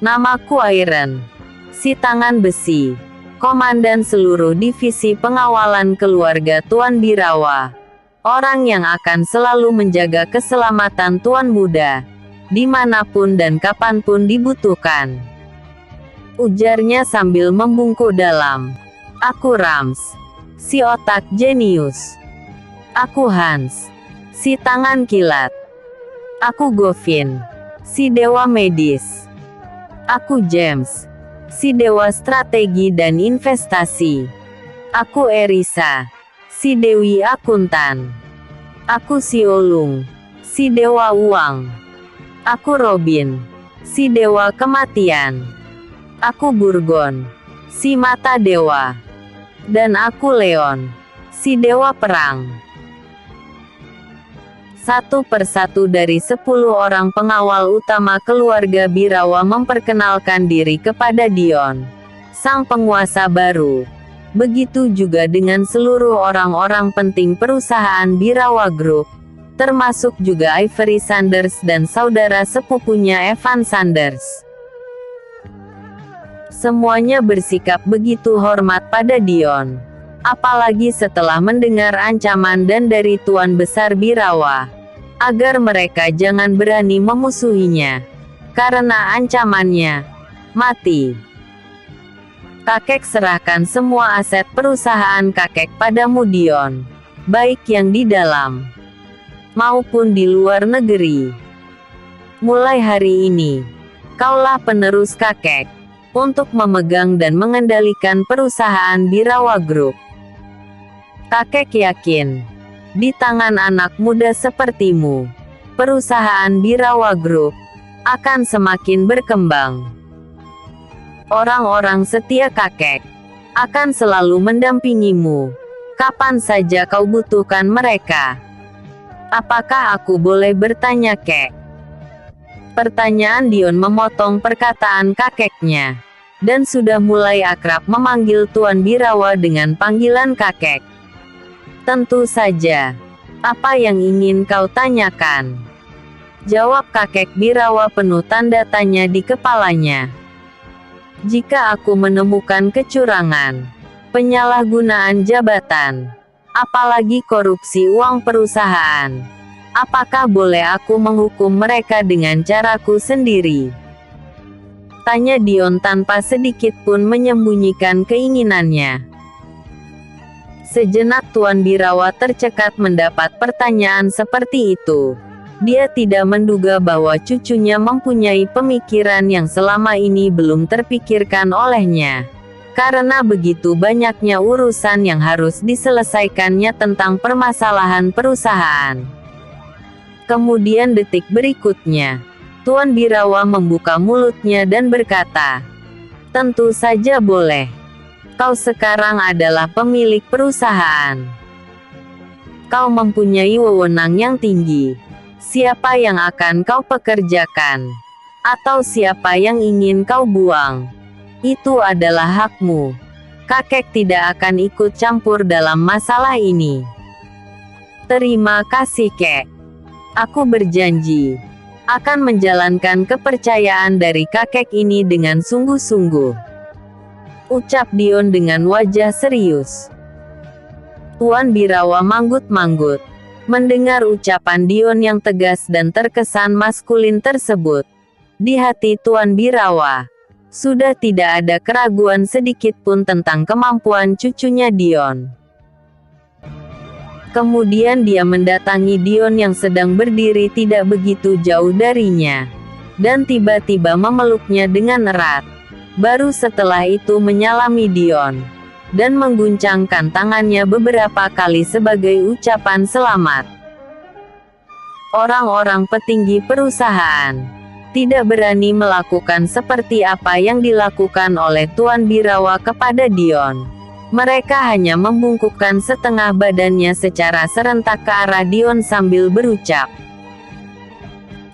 Namaku Iron, si tangan besi, komandan seluruh divisi pengawalan keluarga Tuan Birawa. Orang yang akan selalu menjaga keselamatan Tuan Muda, dimanapun dan kapanpun dibutuhkan. Ujarnya sambil membungkuk dalam. Aku Rams, si otak jenius. Aku Hans, si tangan kilat. Aku Govin, si dewa medis. Aku James, si dewa strategi dan investasi. Aku Erisa, si dewi akuntan. Aku si Olung, si dewa uang. Aku Robin, si dewa kematian. Aku Burgon, si mata dewa. Dan aku Leon, si dewa perang. Satu persatu dari 10 orang pengawal utama keluarga Birawa memperkenalkan diri kepada Dion, sang penguasa baru. Begitu juga dengan seluruh orang-orang penting perusahaan Birawa Group, termasuk juga Ivory Sanders dan saudara sepupunya Evan Sanders. Semuanya bersikap begitu hormat pada Dion, apalagi setelah mendengar ancaman dan dari Tuan Besar Birawa, agar mereka jangan berani memusuhinya, karena ancamannya mati. Kakek serahkan semua aset perusahaan kakek padamu Dion, baik yang di dalam maupun di luar negeri. Mulai hari ini, kaulah penerus kakek untuk memegang dan mengendalikan perusahaan Birawa Group. Kakek yakin, di tangan anak muda sepertimu, perusahaan Birawa Group akan semakin berkembang. Orang-orang setia kakek akan selalu mendampingimu kapan saja kau butuhkan mereka. Apakah aku boleh bertanya, Kek? Pertanyaan Dion memotong perkataan kakeknya, dan sudah mulai akrab memanggil Tuan Birawa dengan panggilan kakek. Tentu saja. Apa yang ingin kau tanyakan? Jawab kakek Birawa penuh tanda tanya di kepalanya. Jika aku menemukan kecurangan, penyalahgunaan jabatan, apalagi korupsi uang perusahaan, apakah boleh aku menghukum mereka dengan caraku sendiri? Tanya Dion tanpa sedikit pun menyembunyikan keinginannya. Sejenak Tuan Birawa tercekat mendapat pertanyaan seperti itu. Dia tidak menduga bahwa cucunya mempunyai pemikiran yang selama ini belum terpikirkan olehnya. Karena begitu banyaknya urusan yang harus diselesaikannya tentang permasalahan perusahaan. Kemudian detik berikutnya, Tuan Birawa membuka mulutnya dan berkata, "Tentu saja boleh. Kau sekarang adalah pemilik perusahaan. Kau mempunyai wewenang yang tinggi. Siapa yang akan kau pekerjakan? Atau siapa yang ingin kau buang? Itu adalah hakmu. Kakek tidak akan ikut campur dalam masalah ini." "Terima kasih, Kek. Aku berjanji akan menjalankan kepercayaan dari kakek ini dengan sungguh-sungguh," ucap Dion dengan wajah serius. Tuan Birawa manggut-manggut mendengar ucapan Dion yang tegas dan terkesan maskulin tersebut. Di hati Tuan Birawa sudah tidak ada keraguan sedikit pun tentang kemampuan cucunya Dion. Kemudian dia mendatangi Dion yang sedang berdiri tidak begitu jauh darinya, dan tiba-tiba memeluknya dengan erat. Baru setelah itu menyalami Dion, dan mengguncangkan tangannya beberapa kali sebagai ucapan selamat. Orang-orang petinggi perusahaan tidak berani melakukan seperti apa yang dilakukan oleh Tuan Birawa kepada Dion. Mereka hanya membungkukkan setengah badannya secara serentak ke arah Dion sambil berucap,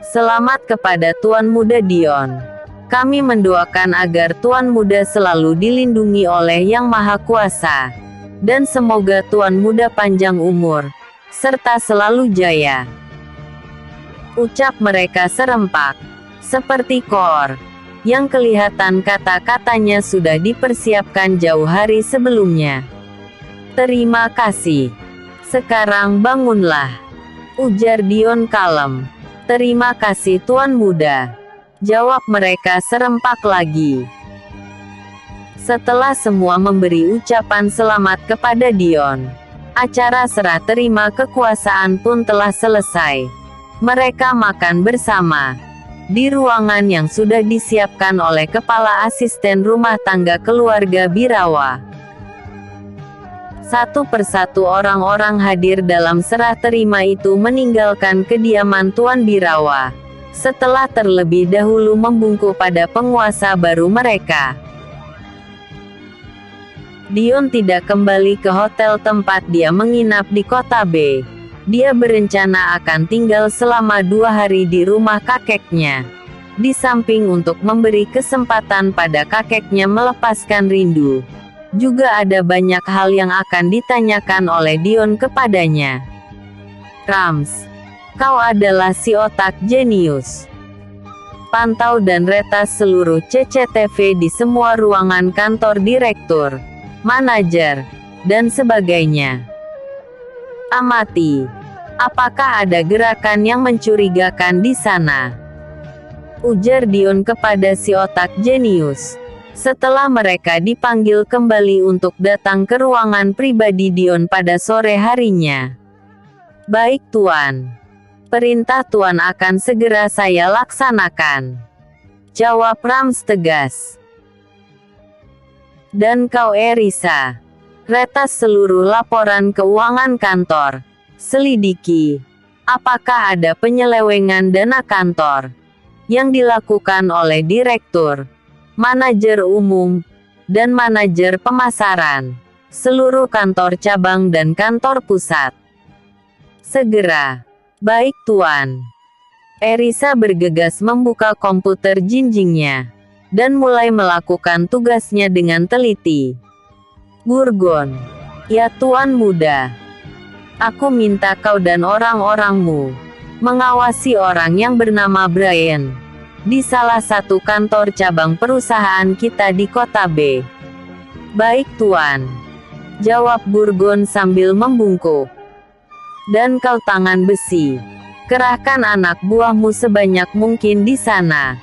"Selamat kepada Tuan Muda Dion. Kami mendoakan agar Tuan Muda selalu dilindungi oleh Yang Maha Kuasa. Dan semoga Tuan Muda panjang umur, serta selalu jaya." Ucap mereka serempak, seperti kor, yang kelihatan kata-katanya sudah dipersiapkan jauh hari sebelumnya. "Terima kasih. Sekarang bangunlah," ujar Dion kalem. "Terima kasih Tuan Muda," jawab mereka serempak lagi. Setelah semua memberi ucapan selamat kepada Dion, acara serah terima kekuasaan pun telah selesai. Mereka makan bersama di ruangan yang sudah disiapkan oleh kepala asisten rumah tangga keluarga Birawa. Satu persatu orang-orang hadir dalam serah terima itu meninggalkan kediaman Tuan Birawa, setelah terlebih dahulu membungkuk pada penguasa baru mereka. Dion tidak kembali ke hotel tempat dia menginap di kota B. Dia berencana akan tinggal selama 2 hari di rumah kakeknya. Di samping untuk memberi kesempatan pada kakeknya melepaskan rindu, juga ada banyak hal yang akan ditanyakan oleh Dion kepadanya. "Rams, kau adalah si otak jenius. Pantau dan retas seluruh CCTV di semua ruangan kantor direktur, manajer, dan sebagainya. Amati, apakah ada gerakan yang mencurigakan di sana," ujar Dion kepada si otak jenius, setelah mereka dipanggil kembali untuk datang ke ruangan pribadi Dion pada sore harinya. "Baik Tuan. Perintah Tuan akan segera saya laksanakan," jawab Rams tegas. "Dan kau Erisa, retas seluruh laporan keuangan kantor. Selidiki, apakah ada penyelewengan dana kantor yang dilakukan oleh direktur, manajer umum, dan manajer pemasaran, seluruh kantor cabang dan kantor pusat. Segera." "Baik Tuan." Erisa bergegas membuka komputer jinjingnya, dan mulai melakukan tugasnya dengan teliti. "Gurgon, ya Tuan Muda. Aku minta kau dan orang-orangmu mengawasi orang yang bernama Brian di salah satu kantor cabang perusahaan kita di kota B." "Baik Tuan," jawab Gurgon sambil membungkuk. "Dan kau tangan besi, kerahkan anak buahmu sebanyak mungkin di sana,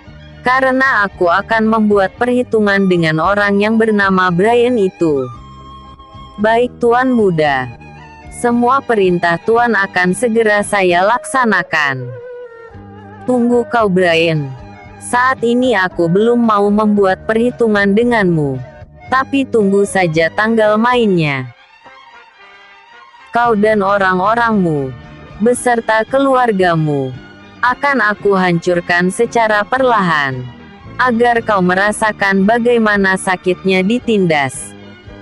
karena aku akan membuat perhitungan dengan orang yang bernama Brian itu." "Baik Tuan Muda. Semua perintah Tuan akan segera saya laksanakan." "Tunggu kau Brian. Saat ini aku belum mau membuat perhitungan denganmu. Tapi tunggu saja tanggal mainnya. Kau dan orang-orangmu beserta keluargamu, akan aku hancurkan secara perlahan, agar kau merasakan bagaimana sakitnya ditindas,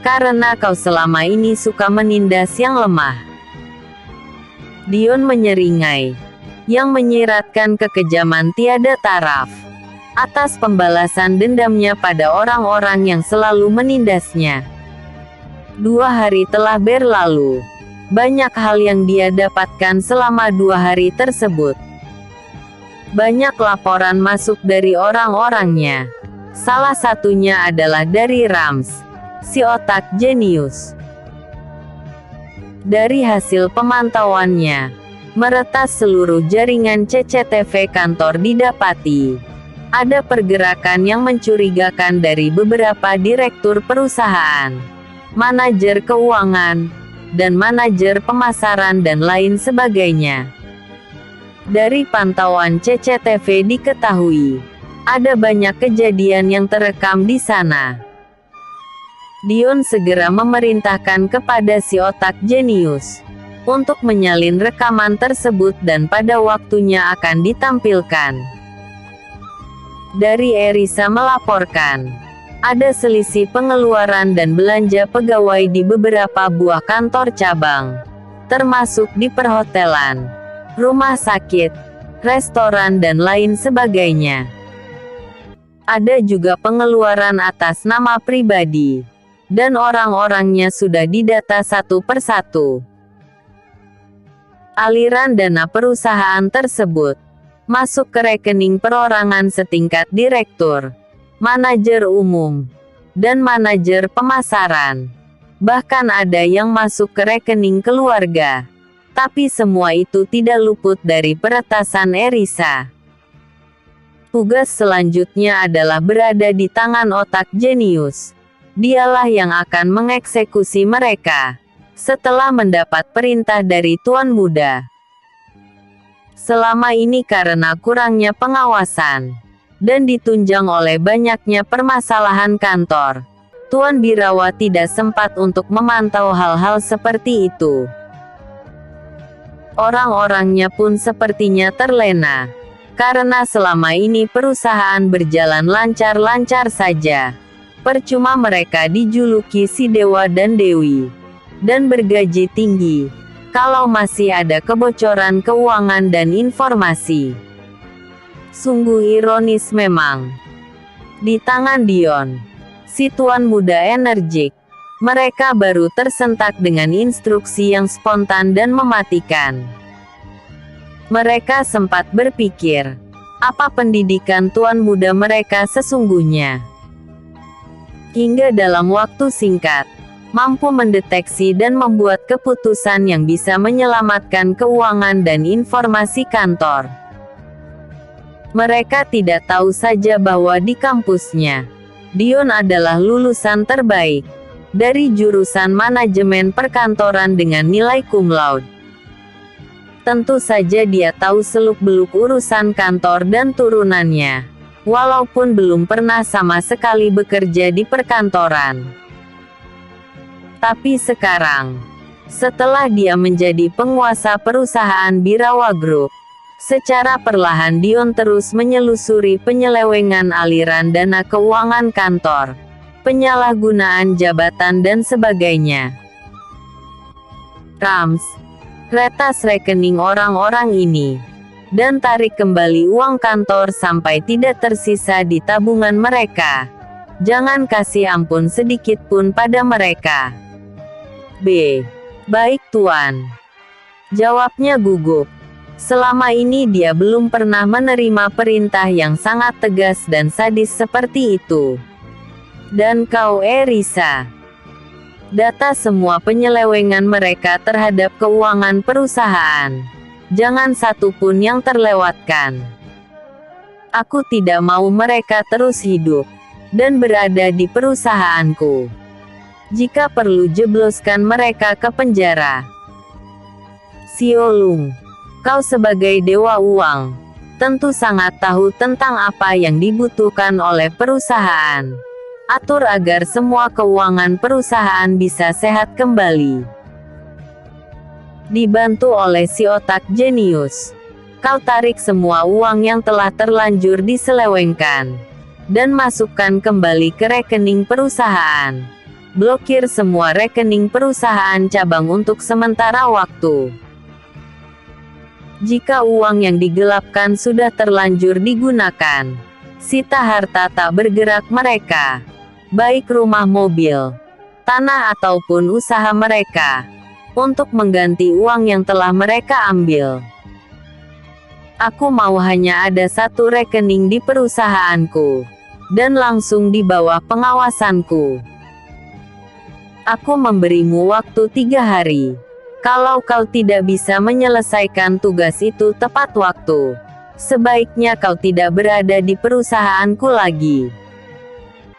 karena kau selama ini suka menindas yang lemah. Dion menyeringai, yang menyiratkan kekejaman tiada taraf, atas pembalasan dendamnya pada orang-orang yang selalu menindasnya. 2 hari telah berlalu. Banyak hal yang dia dapatkan selama 2 hari tersebut. Banyak laporan masuk dari orang-orangnya. Salah satunya adalah dari Rams, si otak jenius. Dari hasil pemantauannya, meretas seluruh jaringan CCTV kantor didapati. Ada pergerakan yang mencurigakan dari beberapa direktur perusahaan, manajer keuangan, dan manajer pemasaran dan lain sebagainya. Dari pantauan CCTV diketahui, ada banyak kejadian yang terekam di sana. Dion segera memerintahkan kepada si otak jenius untuk menyalin rekaman tersebut dan pada waktunya akan ditampilkan. Dari Erisa melaporkan, ada selisih pengeluaran dan belanja pegawai di beberapa buah kantor cabang, termasuk di perhotelan, rumah sakit, restoran dan lain sebagainya. Ada juga pengeluaran atas nama pribadi, dan orang-orangnya sudah didata satu persatu. Aliran dana perusahaan tersebut masuk ke rekening perorangan setingkat direktur, manajer umum, dan manajer pemasaran. Bahkan ada yang masuk ke rekening keluarga. Tapi semua itu tidak luput dari peretasan Erisa. Tugas selanjutnya adalah berada di tangan otak jenius. Dialah yang akan mengeksekusi mereka, setelah mendapat perintah dari Tuan Muda. Selama ini karena kurangnya pengawasan, dan ditunjang oleh banyaknya permasalahan kantor, Tuan Birawa tidak sempat untuk memantau hal-hal seperti itu. Orang-orangnya pun sepertinya terlena, karena selama ini perusahaan berjalan lancar-lancar saja. Percuma mereka dijuluki si Dewa dan Dewi, dan bergaji tinggi, kalau masih ada kebocoran keuangan dan informasi. Sungguh ironis memang. Di tangan Dion, si Tuan Muda energik, mereka baru tersentak dengan instruksi yang spontan dan mematikan. Mereka sempat berpikir, apa pendidikan Tuan Muda mereka sesungguhnya? Hingga dalam waktu singkat, mampu mendeteksi dan membuat keputusan yang bisa menyelamatkan keuangan dan informasi kantor. Mereka tidak tahu saja bahwa di kampusnya, Dion adalah lulusan terbaik dari jurusan manajemen perkantoran dengan nilai cum laude. Tentu saja dia tahu seluk-beluk urusan kantor dan turunannya, walaupun belum pernah sama sekali bekerja di perkantoran. Tapi sekarang, setelah dia menjadi penguasa perusahaan Birawa Group, secara perlahan Dion terus menyelusuri penyelewengan aliran dana keuangan kantor, penyalahgunaan jabatan dan sebagainya. Rams, retas rekening orang-orang ini, dan tarik kembali uang kantor sampai tidak tersisa di tabungan mereka. Jangan kasih ampun sedikit pun pada mereka. B. Baik Tuan. Jawabnya gugup. Selama ini dia belum pernah menerima perintah yang sangat tegas dan sadis seperti itu. Dan kau Erisa, data semua penyelewengan mereka terhadap keuangan perusahaan. Jangan satu pun yang terlewatkan. Aku tidak mau mereka terus hidup dan berada di perusahaanku. Jika perlu jebloskan mereka ke penjara. Siolung, kau sebagai dewa uang, tentu sangat tahu tentang apa yang dibutuhkan oleh perusahaan. Atur agar semua keuangan perusahaan bisa sehat kembali. Dibantu oleh si otak jenius, kau tarik semua uang yang telah terlanjur diselewengkan dan masukkan kembali ke rekening perusahaan. Blokir semua rekening perusahaan cabang untuk sementara waktu. Jika uang yang digelapkan sudah terlanjur digunakan, sita harta tak bergerak mereka, baik rumah, mobil, tanah ataupun usaha mereka, untuk mengganti uang yang telah mereka ambil. Aku mau hanya ada satu rekening di perusahaanku, dan langsung di bawah pengawasanku. Aku memberimu waktu 3 hari. Kalau kau tidak bisa menyelesaikan tugas itu tepat waktu, sebaiknya kau tidak berada di perusahaanku lagi.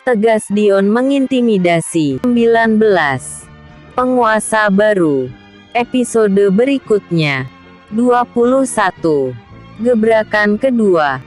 Tegas Dion mengintimidasi. 19. Penguasa baru. Episode berikutnya. 21. Gebrakan kedua.